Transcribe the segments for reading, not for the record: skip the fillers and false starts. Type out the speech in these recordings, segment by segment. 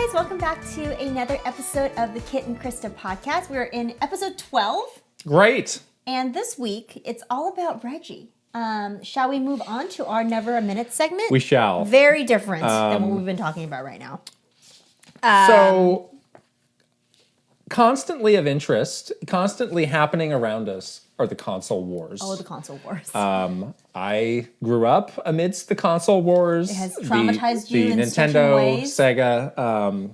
guys, welcome back to another episode of the Kit and Krysta podcast. We're in episode 12. Great. And this week, it's all about Reggie. Shall we move on to our Never a Minute segment? We shall. Very different than what we've been talking about right now. So, constantly of interest, constantly happening around us are the console wars. Oh, the console wars. I grew up amidst the console wars. It has traumatized you in certain Nintendo, ways. Sega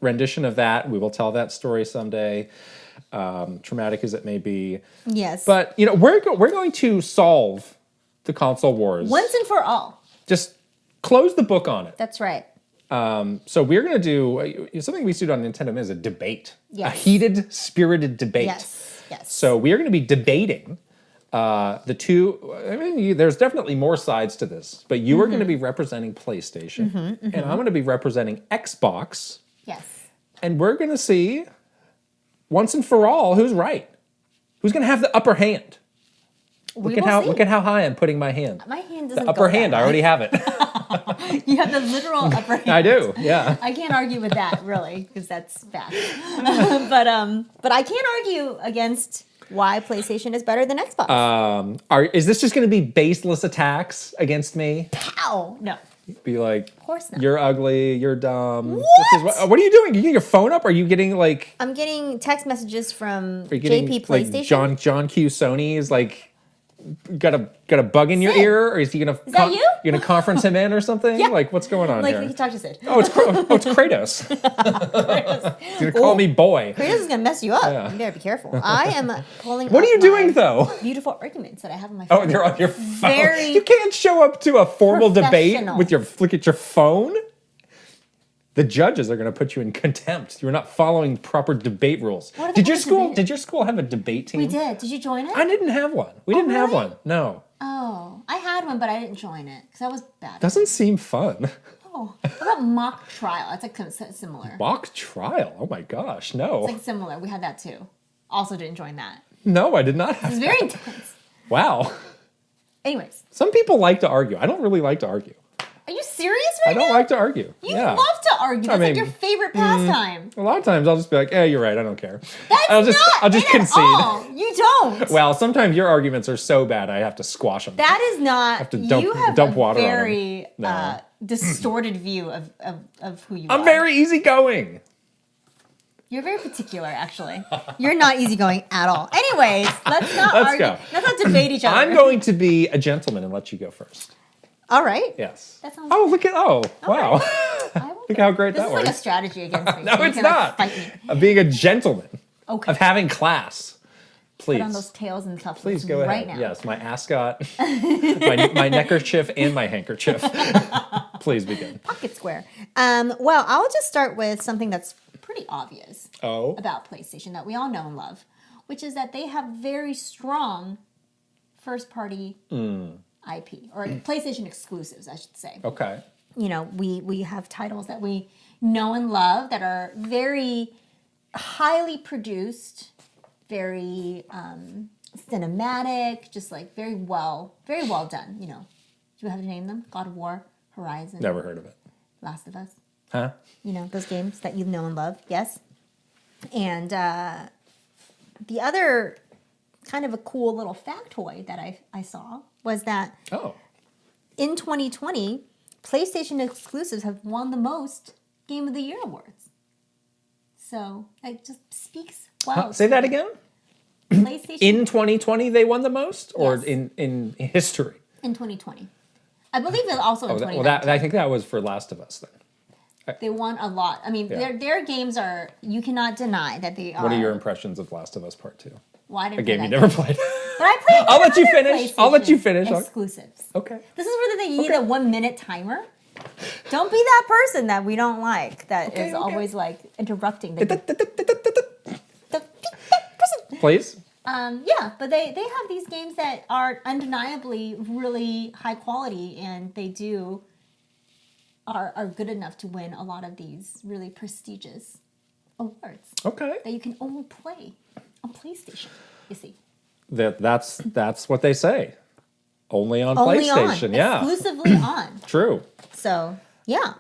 rendition of that. We will tell that story someday. Traumatic as it may be. Yes. But, you know, we're going to solve the console wars. Once and for all. Just close the book on it. That's right. So we're going to do something we used to do on Nintendo is a debate. Yes. A heated, spirited debate. Yes. So we are going to be debating the two. I mean, there's definitely more sides to this, but you are going to be representing PlayStation, and I'm going to be representing Xbox. Yes. And we're going to see, once and for all, who's right. Who's going to have the upper hand. Look at how high I'm putting my hand. My hand doesn't The upper go hand, that I already have it. You have the literal upper hand. I do, yeah. I can't argue with that, really, because that's fact. But I can't argue against why PlayStation is better than Xbox. Is this just going to be baseless attacks against me? Pow! No. Be like, Of course not. you're ugly, you're dumb. What? What are you doing? You getting your phone up? Are you getting like? I'm getting text messages from Are you getting JP PlayStation. like John Q. Sony is like got a bug in your Sid. ear, or is he gonna? Is that you? You gonna conference him in or something? Yeah. Like what's going on Like here? he talked to Sid. It's Kratos. He's gonna call me boy. Kratos is gonna mess you up. Yeah. You better be careful. I am pulling. What up are you my doing though? Beautiful arguments that I have on my phone. Oh, they're on your phone. Very You can't show up to a formal debate professional. with look at your phone. The judges are going to put you in contempt. You're not following proper debate rules. What if Did I your was school? debating? Did your school have a debate team? We did. Did you join it? I didn't have one. We didn't have really? one. No. Oh, I had one, but I didn't join it because I was bad. Doesn't seem fun. Oh, what about mock trial? That's like similar. Mock trial. Oh my gosh. No. It's like similar. We had that too. Also didn't join that. No, I did not It have. was very intense. Wow. Anyways, Some people like to argue. I don't really like to argue. are you serious right I don't now? like to argue. You yeah. love to argue. That's like mean, your favorite pastime. A lot of times I'll just be like, "Yeah, you're right. I don't care." That's I'll just it concede. At all. You don't. Well, sometimes your arguments are so bad I have to squash them. That is not. have to you have dump a water on 'em. very No. distorted view of who you are. I'm very easygoing. You're very particular, actually. You're not easygoing at all. Anyways, let's not Let's argue. go. Let's not debate each other. I'm going to be a gentleman and let you go first. All right. Yes. That sounds Oh, look at wow. I will Look go. how great This that is like a works. strategy against me. No, so you it's can, like, not. fight me. Of being a gentleman. Okay. Of having class. Please. Put on those tails and cuffs Please go right ahead. now. Yes, my ascot, my neckerchief, and my handkerchief. Please begin. Pocket square. Well, I'll just start with something that's pretty obvious Oh. about PlayStation that we all know and love, which is that they have very strong first-party IP, or PlayStation exclusives, I should say. Okay. You know, we have titles that we know and love that are very highly produced, very cinematic, just like very well done. You know, do we have to name them? God of War, Horizon, Never heard of it. Last of Us. Huh? You know, those games that you know and love. Yes. And the other kind of a cool little factoid that I saw was that Oh. in 2020, PlayStation exclusives have won the most Game of the Year awards. So it just speaks well. Say that again? PlayStation In 2020, they won the most? Or Yes. in history? in 2020. I believe that also in Oh, 2019. I think that was for Last of Us then. They won a lot. I mean, Yeah. their games are, you cannot deny that they are. What are your impressions of Last of Us Part 2? Well, I didn't A game play you that never game. played. But I played I'll let you other finish. I'll let you finish. PlayStation exclusives. Okay. This is where they need a 1 minute timer. Don't be that person that we don't like that is Okay. always like interrupting the Please? yeah, but they have these games that are undeniably really high quality, and they are good enough to win a lot of these really prestigious awards Okay. that you can only play on PlayStation. You see, That's what they say. Only on only PlayStation. on, Yeah. exclusively on. True. So yeah,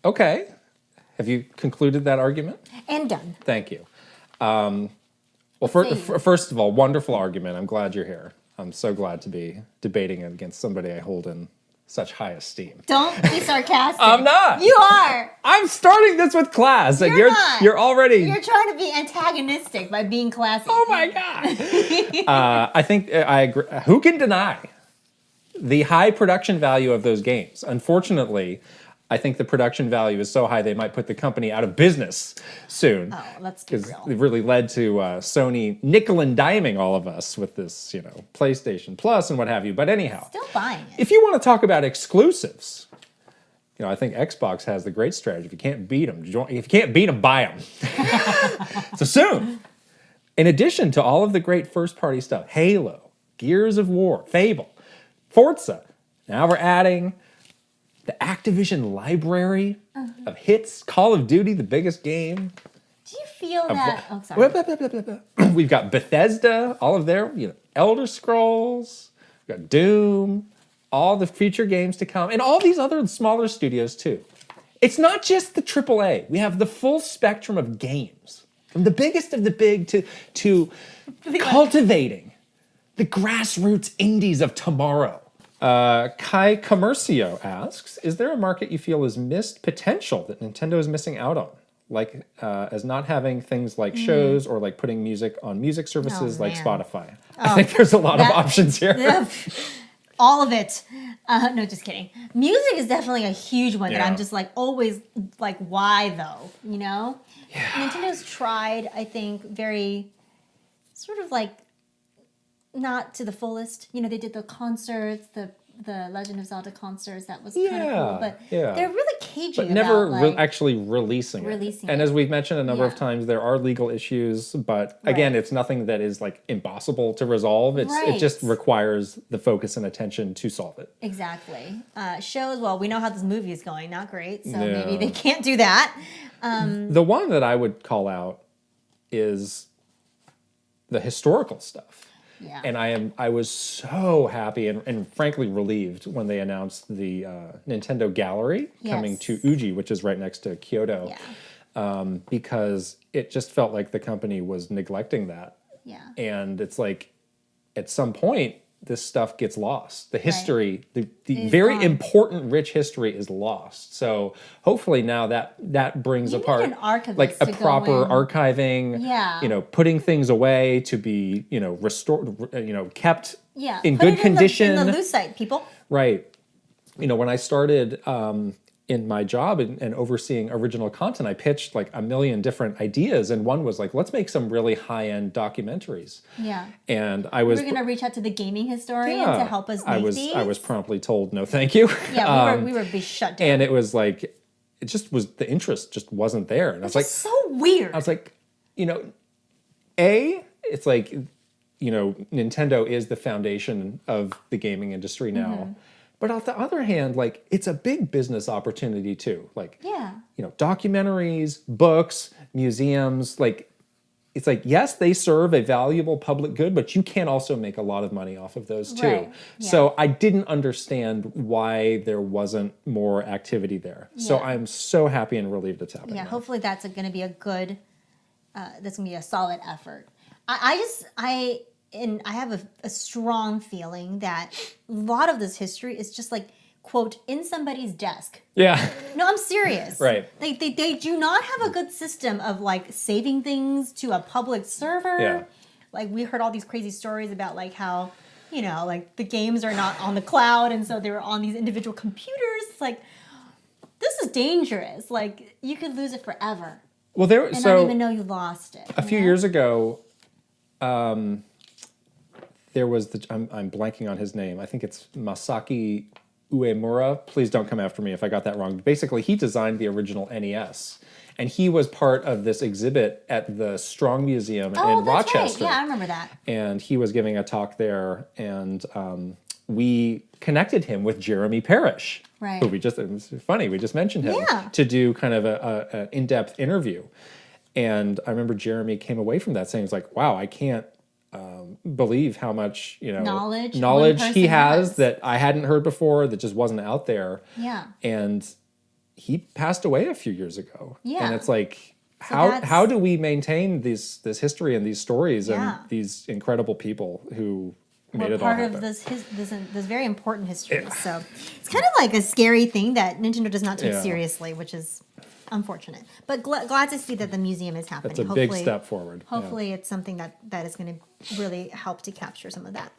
Okay. Have you concluded that argument? And done. Thank you. Well, first of all, wonderful argument. I'm glad you're here. I'm so glad to be debating it against somebody I hold in such high esteem. Don't be sarcastic. I'm not. You are. I'm starting this with class. Like Not. you're already. You're trying to be antagonistic by being classy. Oh my god. I think I agree. Who can deny the high production value of those games? Unfortunately, I think the production value is so high they might put the company out of business soon. Oh, let's be Because real. it really led to Sony nickel and diming all of us with this, PlayStation Plus and what have you. But anyhow, Still buying it. if you want to talk about exclusives, I think Xbox has the great strategy. If you can't beat them, buy them. So soon, in addition to all of the great first-party stuff, Halo, Gears of War, Fable, Forza, now we're adding the Activision library of hits, Call of Duty, the biggest game. Do you feel that? Oh, sorry. We've got Bethesda, all of their, Elder Scrolls, we've got Doom, all the future games to come, and all these other smaller studios too. It's not just the AAA. We have the full spectrum of games, from the biggest of the big to cultivating the grassroots indies of tomorrow. Kai Commercio asks, is there a market you feel is missed potential that Nintendo is missing out on? Like as not having things like shows or like putting music on music services like man. Spotify. I think there's a lot of options here. Yeah, all of it. No, just kidding. Music is definitely a huge one that Yeah. I'm just like always like, why though? Yeah. Nintendo's tried, I think, very sort of like not to the fullest. They did the concerts, the Legend of Zelda concerts. That was kind of cool, but they're really cagey But never about actually releasing it. And as we've mentioned a number of times, there are legal issues, but again, it's nothing that is like impossible to resolve. It just requires the focus and attention to solve it. Exactly. Shows, well, we know how this movie is going. Not great, so maybe they can't do that. The one that I would call out is the historical stuff. Yeah. And I was so happy and frankly relieved when they announced the Nintendo Gallery coming to Uji, which is right next to Kyoto, because it just felt like the company was neglecting that. Yeah. And it's like, at some point, this stuff gets lost. The history, the very important, rich history is lost. So hopefully now that brings apart an archivist like a to go proper in. archiving, putting things away to be, restored, kept in Put good it condition. in the Lucite, people. Right. When I started in my job and overseeing original content, I pitched like a million different ideas. And one was like, let's make some really high-end documentaries. Yeah. And I was... We're going to reach out to the gaming historian to help us make these. I was promptly told, no, thank you. Yeah, we were shut down. And it was like, it just was, the interest just wasn't there. And I was like... so weird. I was like, it's like, Nintendo is the foundation of the gaming industry now. But on the other hand, like, it's a big business opportunity too. Like, documentaries, books, museums, like, it's like, yes, they serve a valuable public good, but you can also make a lot of money off of those too. Right. Yeah. So I didn't understand why there wasn't more activity there. So I'm so happy and relieved it's happening. Yeah, now. hopefully that's going to be a good, that's going to be a solid effort. I have a strong feeling that a lot of this history is just like, quote, in somebody's desk. Yeah. No, I'm serious. Right. They do not have a good system of like saving things to a public server. Yeah. Like we heard all these crazy stories about like how, like the games are not on the cloud and so they were on these individual computers. It's like, this is dangerous. Like you could lose it forever. Well, And not even know you lost it. A few years ago, there was I'm blanking on his name. I think it's Masaki Uemura. Please don't come after me if I got that wrong. Basically, he designed the original NES. And he was part of this exhibit at the Strong Museum in Rochester. Right. Yeah, I remember that. And he was giving a talk there. And we connected him with Jeremy Parrish. Right. Who it was funny, we just mentioned him. Yeah. To do kind of an in-depth interview. And I remember Jeremy came away from that saying, "It's like, wow, I can't believe how much knowledge he has that I hadn't heard before, that just wasn't out there." Yeah. And he passed away a few years ago. Yeah. And it's like, So how do we maintain this history and these stories Yeah. and these incredible people who made we're it all part happen? of this very important history. So it's kind of like a scary thing that Nintendo does not take Yeah. seriously, which is unfortunate. But glad to see that the museum is happening. That's a big step forward. Yeah. Hopefully, it's something that is going to really help to capture some of that.